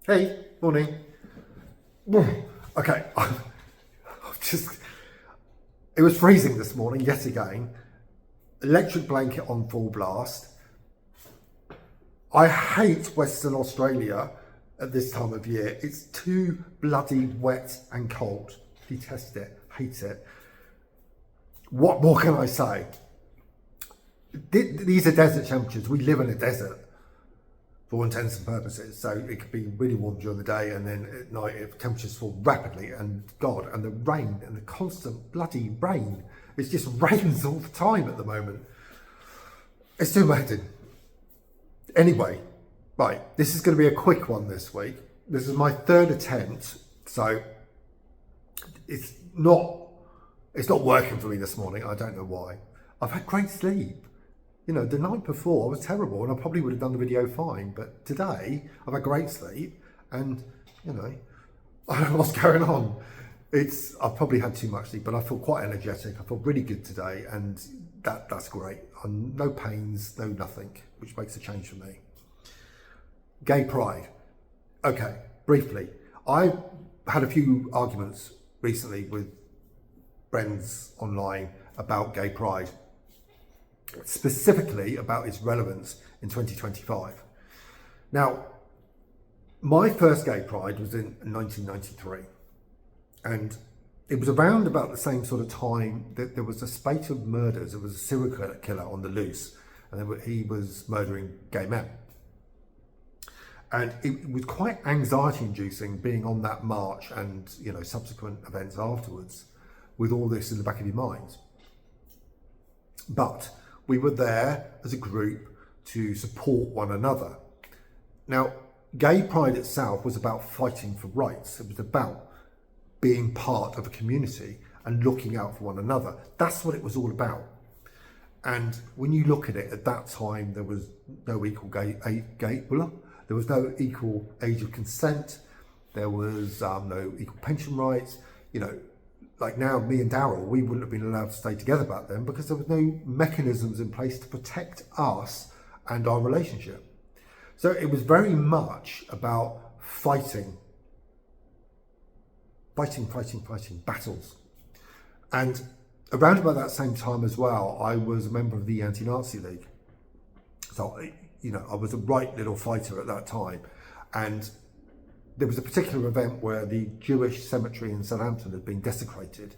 Hey, morning. Okay, just, it was freezing this morning yet again. Electric blanket on full blast. I hate Western Australia at this time of year. It's too bloody wet and cold. Detest it, hate it. What more can I say? These are desert temperatures. We live in a desert for all intents and purposes. So it could be really warm during the day, and then at night if temperatures fall rapidly, and God, and the rain and the constant bloody rain. It just rains all the time at the moment. It's too amazing. Anyway, right, this is going to be a quick one this week. This is my third attempt, so it's not it's not working for me this morning. I don't know why. I've had great sleep. You know, the night before I was terrible and I probably would have done the video fine, but today I've had great sleep and, you know, I don't know what's going on. I've probably had too much sleep, but I feel quite energetic. I feel really good today, and that's great. No pains, no nothing, which makes a change for me. Gay pride. Okay, briefly. I had a few arguments recently with friends online about gay pride, specifically about its relevance in 2025. Now, my first gay pride was in 1993, and it was around about the same sort of time that there was a spate of murders. There was a serial killer on the loose, and he was murdering gay men. And it was quite anxiety-inducing being on that march and, you know, subsequent events afterwards, with all this in the back of your mind. But we were there as a group to support one another. Now, gay pride itself was about fighting for rights. It was about being part of a community and looking out for one another. That's what it was all about. And when you look at it, at that time, there was no there was no equal age of consent. There was no equal pension rights. You know, like now, me and Daryl, we wouldn't have been allowed to stay together back then because there was no mechanisms in place to protect us and our relationship. So it was very much about fighting battles. And around about that same time as well, I was a member of the Anti-Nazi League. So, you know, I was a right little fighter at that time. And there was a particular event where the Jewish cemetery in Southampton had been desecrated.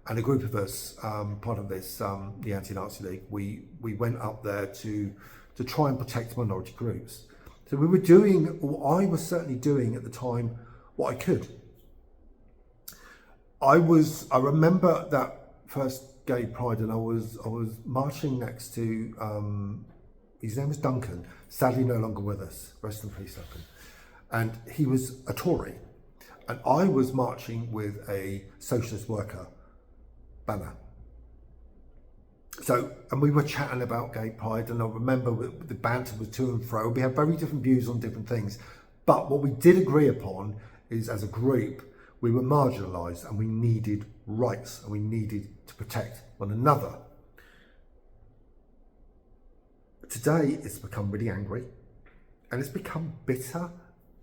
And a group of us, part of this, the Anti-Nazi League, we went up there to try and protect minority groups. So we were doing, or I was certainly doing at the time, what I could. I remember that first gay pride, and I was marching next to, his name was Duncan, sadly no longer with us, rest in peace Duncan. And he was a Tory, and I was marching with a socialist worker banner. So, and we were chatting about gay pride, and I remember the banter was to and fro. We had very different views on different things, but what we did agree upon is, as a group, we were marginalised and we needed rights and we needed to protect one another. Today, it's become really angry and it's become bitter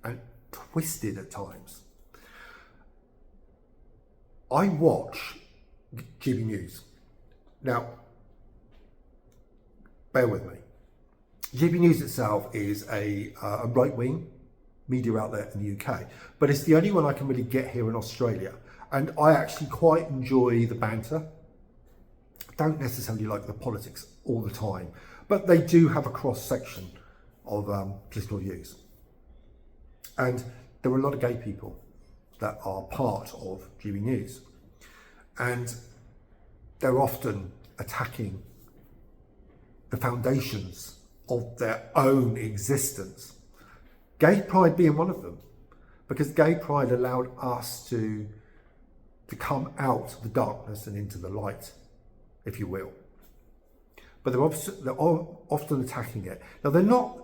and twisted at times. I watch GB News. Now, bear with me. GB News itself is a right-wing media outlet in the UK, but it's the only one I can really get here in Australia. And I actually quite enjoy the banter. I don't necessarily like the politics all the time, but they do have a cross-section of political views. And there are a lot of gay people that are part of GB News. And they're often attacking the foundations of their own existence. Gay pride being one of them, because gay pride allowed us to come out of the darkness and into the light, if you will. But they're often attacking it. Now they're not,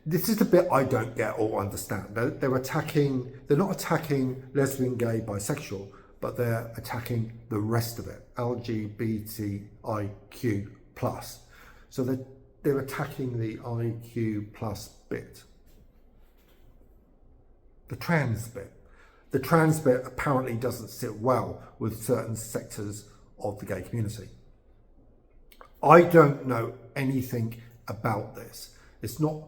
this is the bit I don't get or understand. They're not attacking lesbian, gay, bisexual, but they're attacking the rest of it, LGBTIQ+. So they're attacking the IQ plus bit. the trans bit. The trans bit apparently doesn't sit well with certain sectors of the gay community. I don't know anything about this. It's not,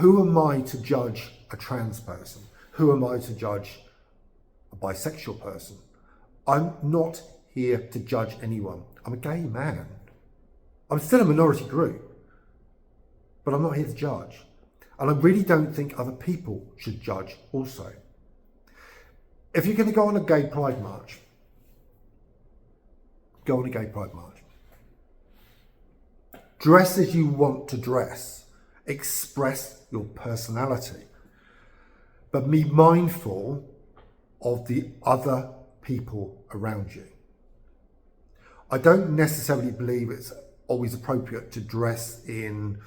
who am I to judge a trans person? Who am I to judge a bisexual person? I'm not here to judge anyone. I'm a gay man. I'm still a minority group, but I'm not here to judge. And I really don't think other people should judge also. If you're going to go on a gay pride march, go on a gay pride march. Dress as you want to dress. Express your personality. But be mindful of the other people around you. I don't necessarily believe it's always appropriate to dress in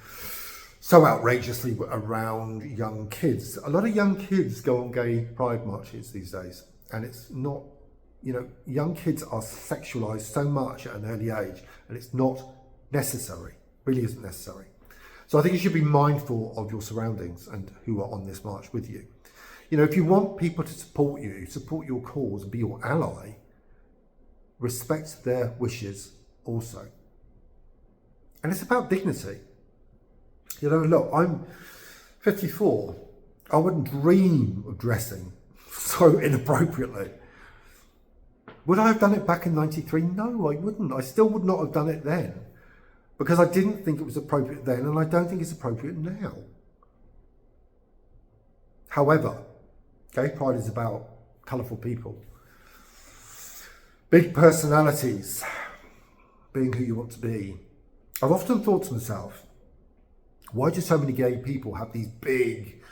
so outrageously around young kids. A lot of young kids go on gay pride marches these days, and it's not, young kids are sexualized so much at an early age, and it's not necessary, really isn't necessary. So I think you should be mindful of your surroundings and who are on this march with you. If you want people to support you, support your cause, be your ally, respect their wishes also. And it's about dignity. Look, I'm 54. I wouldn't dream of dressing so inappropriately. Would I have done it back in 93? No, I wouldn't. I still would not have done it then, because I didn't think it was appropriate then, and I don't think it's appropriate now. However, gay pride is about colourful people, big personalities, being who you want to be. I've often thought to myself, why do so many gay people have these big,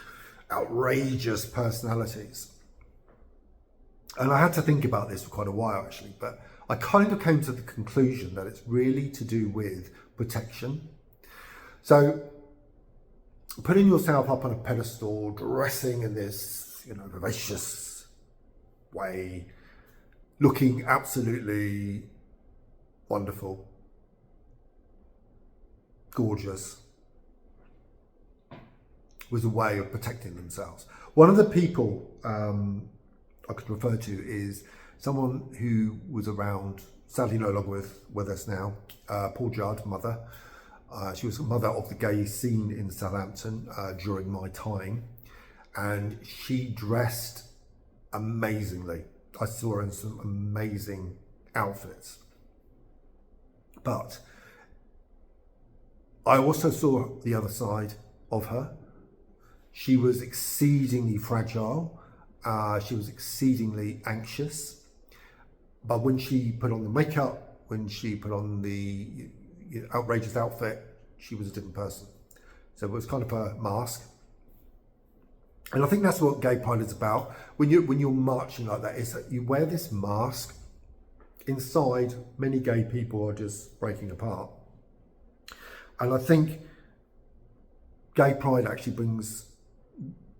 outrageous personalities? And I had to think about this for quite a while, actually, but I kind of came to the conclusion that it's really to do with protection. So putting yourself up on a pedestal, dressing in this, vivacious way, looking absolutely wonderful, gorgeous, was a way of protecting themselves. One of the people I could refer to is someone who was around, sadly no longer with us now, Paul Judd, mother. She was a mother of the gay scene in Southampton during my time, and she dressed amazingly. I saw her in some amazing outfits. But I also saw the other side of her. She was exceedingly fragile. She was exceedingly anxious. But when she put on the makeup, when she put on the outrageous outfit, she was a different person. So it was kind of a mask. And I think that's what gay pride is about. When you're marching like that, is that you wear this mask. Inside, many gay people are just breaking apart. And I think gay pride actually brings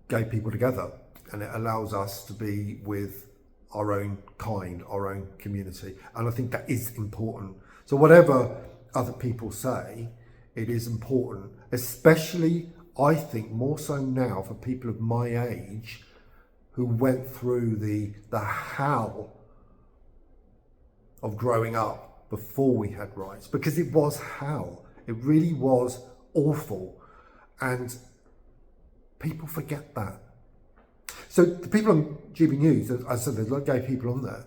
gay people together, and it allows us to be with our own kind, our own community. And I think that is important. So whatever other people say, it is important, especially, I think, more so now for people of my age who went through the hell of growing up before we had rights, because it was hell. It really was awful. And people forget that. So the people on GB News, as I said, there's a lot of gay people on there.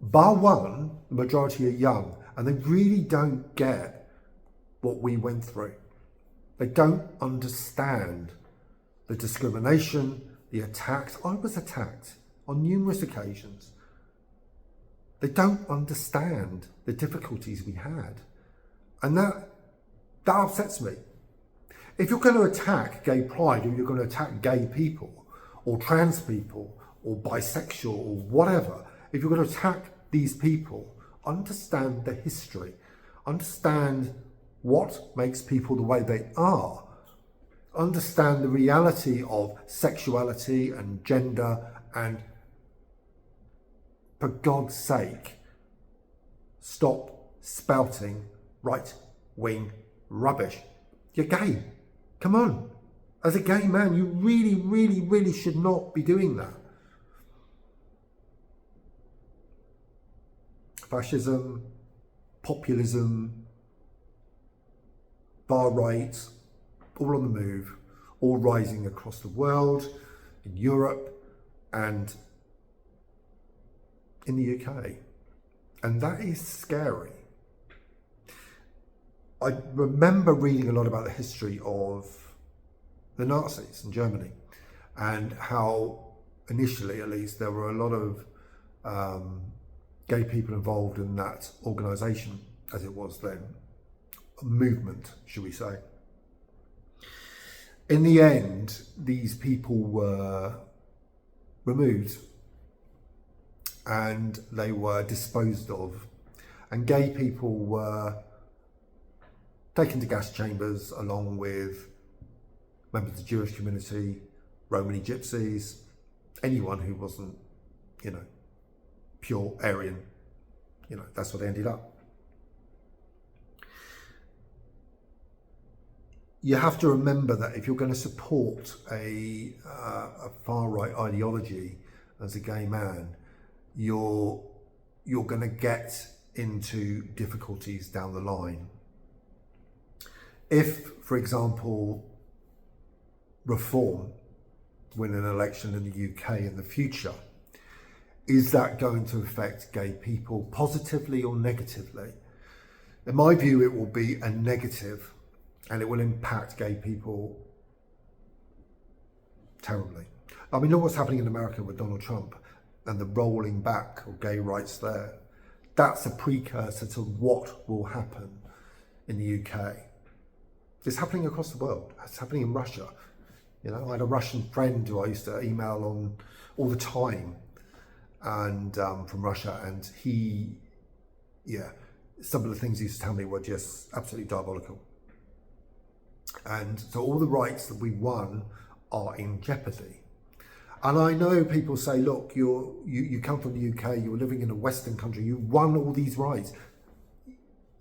Bar one, the majority are young, and they really don't get what we went through. They don't understand the discrimination, the attacks. I was attacked on numerous occasions. They don't understand the difficulties we had. And that upsets me. If you're going to attack gay pride, or you're going to attack gay people, or trans people, or bisexual, or whatever, if you're going to attack these people, understand the history, understand what makes people the way they are, understand the reality of sexuality and gender, and for God's sake, stop spouting right-wing rubbish. You're gay. Come on. As a gay man, you really, really, really should not be doing that. Fascism, populism, far right, all on the move, all rising across the world, in Europe and in the UK. And that is scary. I remember reading a lot about the history of the Nazis in Germany and how initially, at least, there were a lot of gay people involved in that organisation, as it was then, a movement, should we say. In the end, these people were removed and they were disposed of, and gay people were taken to gas chambers along with members of the Jewish community, Romani gypsies, anyone who wasn't, pure Aryan. That's where they ended up. You have to remember that if you're going to support a far-right ideology as a gay man, you're going to get into difficulties down the line. If, for example, Reform win an election in the UK in the future, is that going to affect gay people positively or negatively? In my view, it will be a negative, and it will impact gay people terribly. I mean, look what's happening in America with Donald Trump and the rolling back of gay rights there. That's a precursor to what will happen in the UK. It's happening across the world. It's happening in Russia. I had a Russian friend who I used to email on all the time, and from Russia, and some of the things he used to tell me were just absolutely diabolical. And so all the rights that we won are in jeopardy. And I know people say, look, you come from the UK, you're living in a Western country, you won all these rights.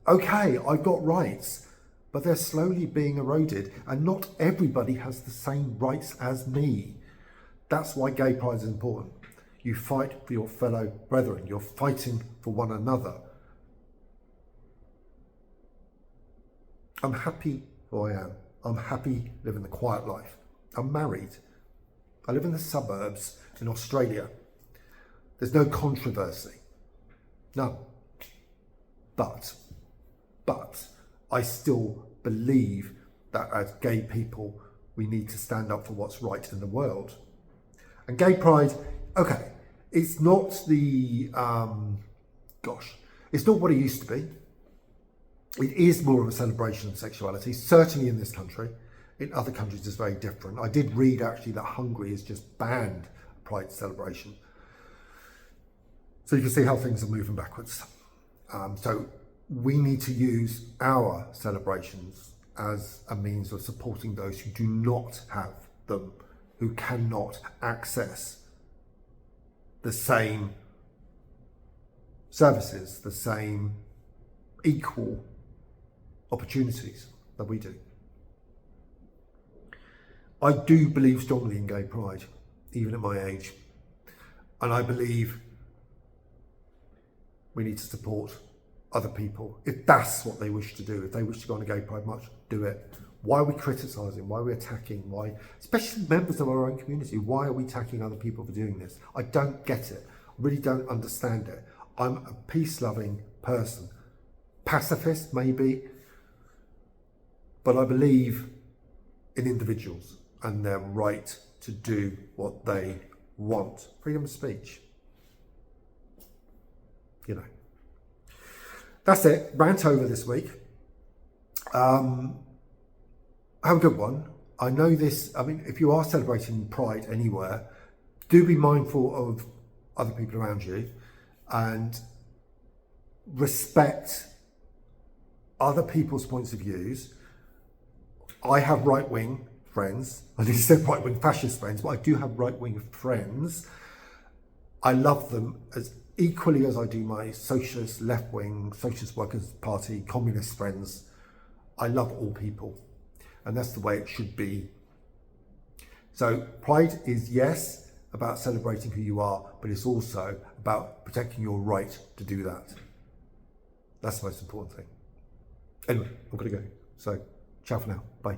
Okay, I've got rights, but they're slowly being eroded, and not everybody has the same rights as me. That's why gay pride is important. You fight for your fellow brethren. You're fighting for one another. I'm happy who I am. I'm happy living the quiet life. I'm married. I live in the suburbs in Australia. There's no controversy. No. But I still believe that as gay people, we need to stand up for what's right in the world. And gay pride, okay, it's not the, it's not what it used to be. It is more of a celebration of sexuality, certainly in this country. In other countries, it's very different. I did read actually that Hungary has just banned Pride celebration. So you can see how things are moving backwards. So we need to use our celebrations as a means of supporting those who do not have them, who cannot access the same services, the same equal opportunities that we do. I do believe strongly in gay pride, even at my age. And I believe we need to support other people if that's what they wish to do. If they wish to go on a gay pride march, do it. Why are we criticising? Why are we attacking? Why, especially members of our own community, why are we attacking other people for doing this? I don't get it. I really don't understand it. I'm a peace-loving person. Pacifist, maybe. But I believe in individuals and their right to do what they want. Freedom of speech. That's it. Rant over this week. Have a good one. I know this, if you are celebrating Pride anywhere, do be mindful of other people around you and respect other people's points of views. I have right-wing friends. I didn't say right-wing fascist friends, but I do have right-wing friends. I love them as equally as I do my socialist, left-wing, Socialist Workers' Party, communist friends. I love all people. And that's the way it should be So pride is, yes, about celebrating who you are, but it's also about protecting your right to do that. That's the most important thing. Anyway, I'm going to go. So, ciao for now. Bye.